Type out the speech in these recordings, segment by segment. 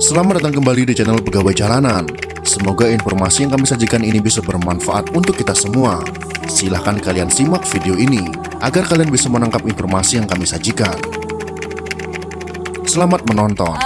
Selamat datang kembali di channel Pegawai Jalanan. Semoga informasi yang kami sajikan ini bisa bermanfaat untuk kita semua. Silahkan kalian simak video ini agar kalian bisa menangkap informasi yang kami sajikan. Selamat menonton.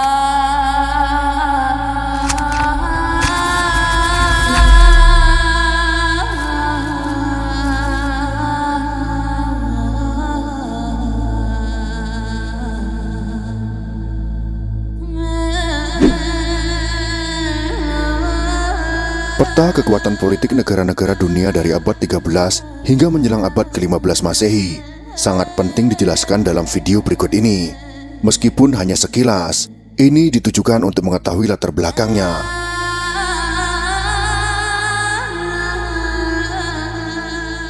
Peta kekuatan politik negara-negara dunia dari abad 13 hingga menjelang abad ke-15 Masehi sangat penting dijelaskan dalam video berikut ini. Meskipun hanya sekilas, ini ditujukan untuk mengetahui latar belakangnya.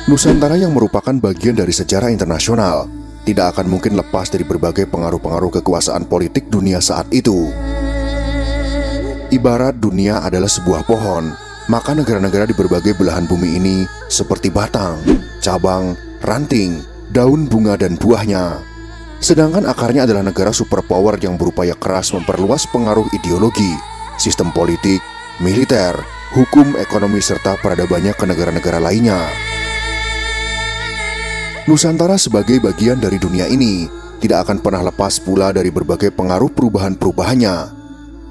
Nusantara yang merupakan bagian dari sejarah internasional tidak akan mungkin lepas dari berbagai pengaruh-pengaruh kekuasaan politik dunia saat itu. Ibarat dunia adalah sebuah pohon, maka negara-negara di berbagai belahan bumi ini seperti batang, cabang, ranting, daun, bunga, dan buahnya. Sedangkan akarnya adalah negara superpower yang berupaya keras memperluas pengaruh ideologi, sistem politik, militer, hukum, ekonomi, serta peradabannya ke negara-negara lainnya. Nusantara sebagai bagian dari dunia ini tidak akan pernah lepas pula dari berbagai pengaruh perubahan-perubahannya.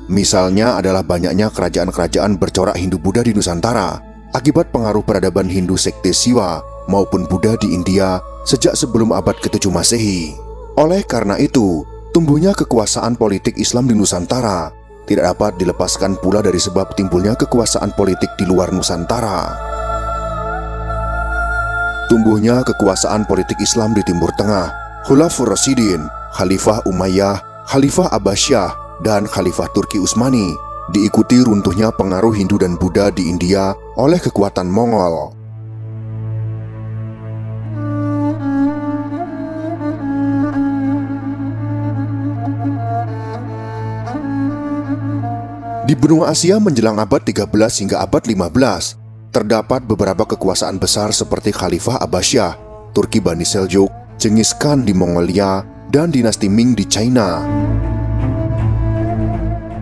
Misalnya adalah banyaknya kerajaan-kerajaan bercorak Hindu-Buddha di Nusantara akibat pengaruh peradaban Hindu sekte Siwa maupun Buddha di India sejak sebelum abad ke-7 Masehi. Oleh karena itu, tumbuhnya kekuasaan politik Islam di Nusantara tidak dapat dilepaskan pula dari sebab timbulnya kekuasaan politik di luar Nusantara. Tumbuhnya kekuasaan politik Islam di Timur Tengah, Khulafaur Rasyidin, Khalifah Umayyah, Khalifah Abbasiyah, dan Khalifah Turki Utsmani, diikuti runtuhnya pengaruh Hindu dan Buddha di India oleh kekuatan Mongol. Di benua Asia menjelang abad 13 hingga abad 15, terdapat beberapa kekuasaan besar seperti Khalifah Abbasiyah, Turki Bani Seljuk, Genghis Khan di Mongolia, dan dinasti Ming di China.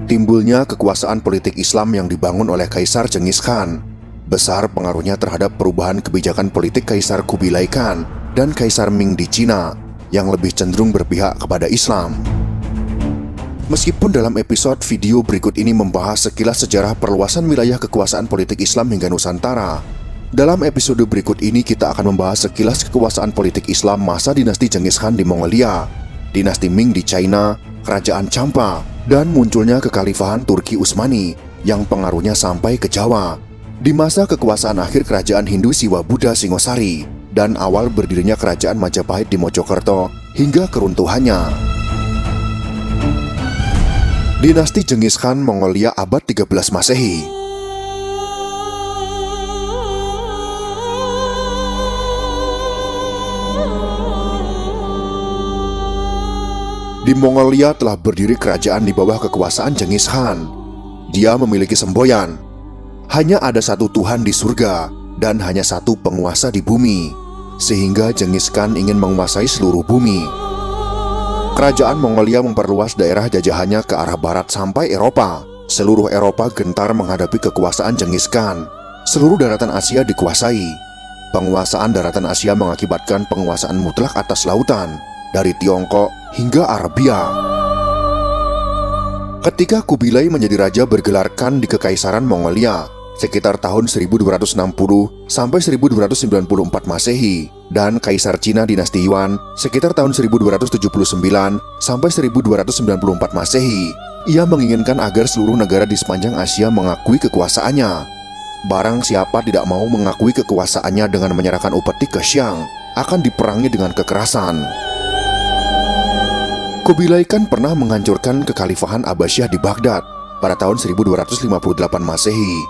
Timbulnya kekuasaan politik Islam yang dibangun oleh Kaisar Genghis Khan besar pengaruhnya terhadap perubahan kebijakan politik Kaisar Kubilai Khan dan Kaisar Ming di Cina yang lebih cenderung berpihak kepada Islam. Meskipun dalam episode video berikut ini membahas sekilas sejarah perluasan wilayah kekuasaan politik Islam hingga Nusantara, dalam episode berikut ini kita akan membahas sekilas kekuasaan politik Islam masa dinasti Genghis Khan di Mongolia, dinasti Ming di China, kerajaan Champa, dan munculnya kekhalifahan Turki Utsmani yang pengaruhnya sampai ke Jawa di masa kekuasaan akhir kerajaan Hindu Siwa Buddha Singosari dan awal berdirinya kerajaan Majapahit di Mojokerto hingga keruntuhannya. Dinasti Genghis Khan Mongolia abad 13 Masehi. Di Mongolia telah berdiri kerajaan di bawah kekuasaan Genghis Khan. Dia memiliki semboyan, hanya ada satu Tuhan di surga dan hanya satu penguasa di bumi, sehingga Genghis Khan ingin menguasai seluruh bumi. Kerajaan Mongolia memperluas daerah jajahannya ke arah barat sampai Eropa. Seluruh Eropa gentar menghadapi kekuasaan Genghis Khan. Seluruh daratan Asia dikuasai. Penguasaan daratan Asia mengakibatkan penguasaan mutlak atas lautan, dari Tiongkok hingga Arabia. Ketika Kubilai menjadi raja bergelar Khan di Kekaisaran Mongolia sekitar tahun 1260 sampai 1294 Masehi dan Kaisar Cina dinasti Yuan sekitar tahun 1279 sampai 1294 Masehi, ia menginginkan agar seluruh negara di sepanjang Asia mengakui kekuasaannya. Barang siapa tidak mau mengakui kekuasaannya dengan menyerahkan upeti ke Xiang, akan diperangi dengan kekerasan. Kubilai Khan pernah menghancurkan kekhalifahan Abbasiyah di Baghdad pada tahun 1258 Masehi.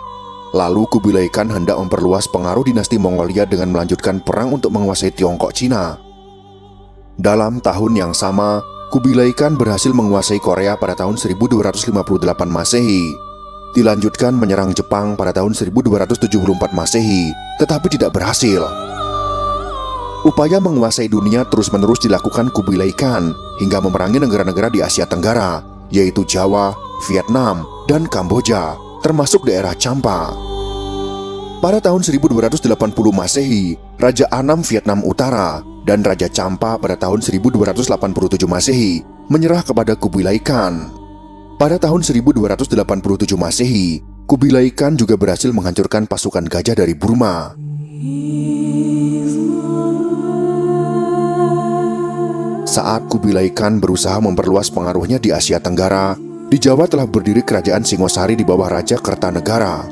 Lalu Kubilai Khan hendak memperluas pengaruh dinasti Mongolia dengan melanjutkan perang untuk menguasai Tiongkok Cina. Dalam tahun yang sama, Kubilai Khan berhasil menguasai Korea pada tahun 1258 Masehi. Dilanjutkan menyerang Jepang pada tahun 1274 Masehi, tetapi tidak berhasil. Upaya menguasai dunia terus-menerus dilakukan Kubilai Khan hingga memerangi negara-negara di Asia Tenggara yaitu Jawa, Vietnam, dan Kamboja, termasuk daerah Champa. Pada tahun 1280 Masehi, Raja Anam Vietnam Utara dan Raja Champa pada tahun 1287 Masehi menyerah kepada Kubilai Khan. Pada tahun 1287 Masehi, Kubilai Khan juga berhasil menghancurkan pasukan gajah dari Burma. Saat Kubilai Khan berusaha memperluas pengaruhnya di Asia Tenggara, di Jawa telah berdiri kerajaan Singosari di bawah Raja Kertanegara.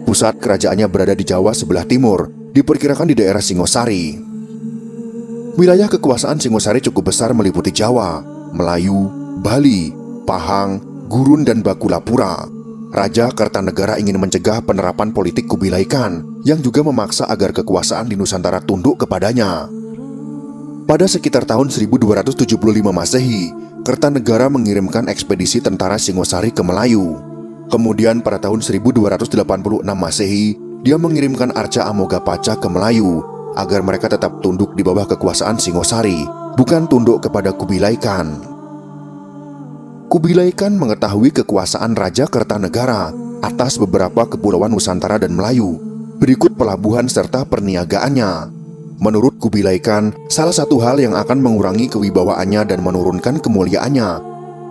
Pusat kerajaannya berada di Jawa sebelah timur, diperkirakan di daerah Singosari. Wilayah kekuasaan Singosari cukup besar meliputi Jawa, Melayu, Bali, Pahang, Gurun, dan Bakulapura. Raja Kertanegara ingin mencegah penerapan politik Kubilai Khan yang juga memaksa agar kekuasaan di Nusantara tunduk kepadanya. Pada sekitar tahun 1275 Masehi, Kertanegara mengirimkan ekspedisi tentara Singosari ke Melayu. Kemudian pada tahun 1286 Masehi, dia mengirimkan Arca Amogapaca ke Melayu agar mereka tetap tunduk di bawah kekuasaan Singosari, bukan tunduk kepada Kubilai Khan. Kubilai Khan mengetahui kekuasaan Raja Kertanegara atas beberapa kepulauan Nusantara dan Melayu, berikut pelabuhan serta perniagaannya. Menurut Kubilai Khan, salah satu hal yang akan mengurangi kewibawaannya dan menurunkan kemuliaannya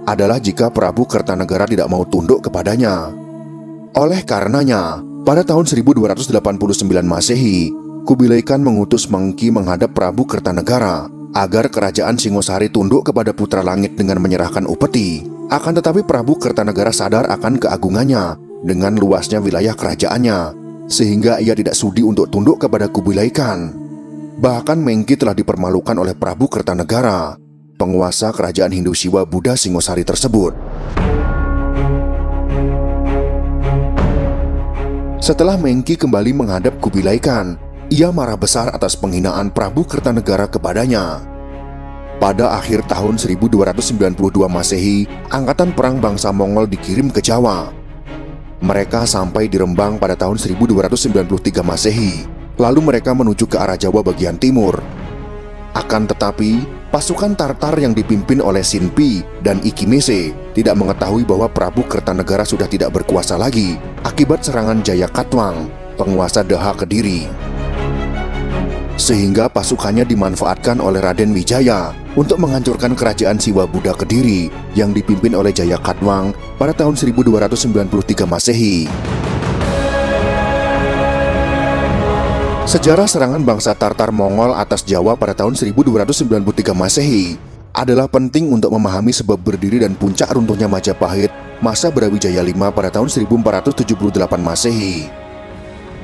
adalah jika Prabu Kertanegara tidak mau tunduk kepadanya. Oleh karenanya, pada tahun 1289 Masehi, Kubilai Khan mengutus Mengki menghadap Prabu Kertanegara agar kerajaan Singosari tunduk kepada Putra Langit dengan menyerahkan upeti. Akan tetapi Prabu Kertanegara sadar akan keagungannya dengan luasnya wilayah kerajaannya, sehingga ia tidak sudi untuk tunduk kepada Kubilai Khan. Bahkan Mengki telah dipermalukan oleh Prabu Kertanegara, penguasa kerajaan Hindu Siwa Buddha Singosari tersebut. Setelah Mengki kembali menghadap Kubilai Khan, ia marah besar atas penghinaan Prabu Kertanegara kepadanya. Pada akhir tahun 1292 Masehi, angkatan perang bangsa Mongol dikirim ke Jawa. Mereka sampai di Rembang pada tahun 1293 Masehi. Lalu mereka menuju ke arah Jawa bagian timur. Akan tetapi, pasukan Tartar yang dipimpin oleh Sinpi dan Ikimese tidak mengetahui bahwa Prabu Kertanegara sudah tidak berkuasa lagi akibat serangan Jayakatwang, penguasa Daha Kediri. Sehingga pasukannya dimanfaatkan oleh Raden Wijaya untuk menghancurkan kerajaan Siwa Buddha Kediri yang dipimpin oleh Jayakatwang pada tahun 1293 Masehi. Sejarah serangan bangsa Tartar Mongol atas Jawa pada tahun 1293 Masehi adalah penting untuk memahami sebab berdiri dan puncak runtuhnya Majapahit masa Brawijaya V pada tahun 1478 Masehi.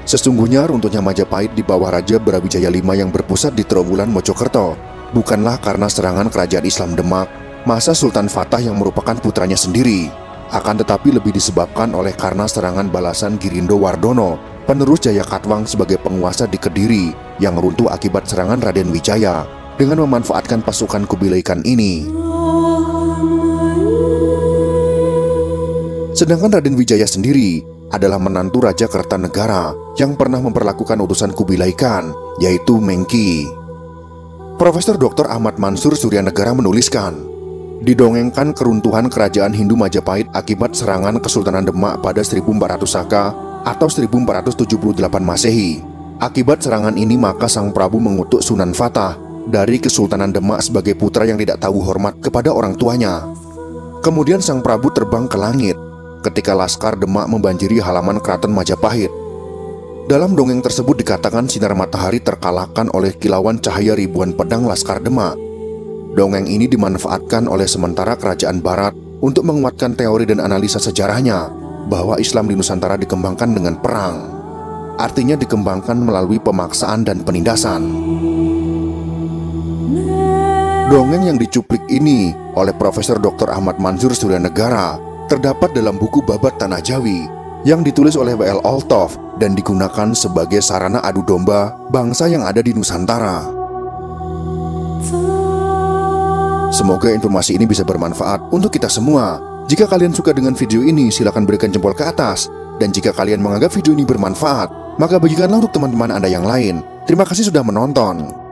Sesungguhnya runtuhnya Majapahit di bawah Raja Brawijaya V yang berpusat di Trowulan Mojokerto bukanlah karena serangan kerajaan Islam Demak masa Sultan Fatah yang merupakan putranya sendiri, akan tetapi lebih disebabkan oleh karena serangan balasan Girindo Wardono, penerus Jayakatwang sebagai penguasa di Kediri yang runtuh akibat serangan Raden Wijaya dengan memanfaatkan pasukan Kubilai Khan ini. Sedangkan Raden Wijaya sendiri adalah menantu Raja Kertanegara yang pernah memperlakukan utusan Kubilai Khan, yaitu Mengki. Profesor Dr. Ahmad Mansur Suryanegara menuliskan, didongengkan keruntuhan kerajaan Hindu Majapahit akibat serangan Kesultanan Demak pada 1400 Saka atau 1478 Masehi. Akibat serangan ini maka Sang Prabu mengutuk Sunan Fatah dari Kesultanan Demak sebagai putra yang tidak tahu hormat kepada orang tuanya. Kemudian Sang Prabu terbang ke langit ketika Laskar Demak membanjiri halaman keraton Majapahit. Dalam dongeng tersebut dikatakan sinar matahari terkalahkan oleh kilauan cahaya ribuan pedang Laskar Demak. Dongeng ini dimanfaatkan oleh sementara kerajaan Barat untuk menguatkan teori dan analisa sejarahnya bahwa Islam di Nusantara dikembangkan dengan perang. Artinya dikembangkan melalui pemaksaan dan penindasan. Dongeng yang dicuplik ini oleh Profesor Dr. Ahmad Mansur Suryanegara terdapat dalam buku Babat Tanah Jawi yang ditulis oleh W.L. Althoff dan digunakan sebagai sarana adu domba bangsa yang ada di Nusantara. Semoga informasi ini bisa bermanfaat untuk kita semua. Jika kalian suka dengan video ini, silakan berikan jempol ke atas. Dan jika kalian menganggap video ini bermanfaat, maka bagikanlah untuk teman-teman Anda yang lain. Terima kasih sudah menonton.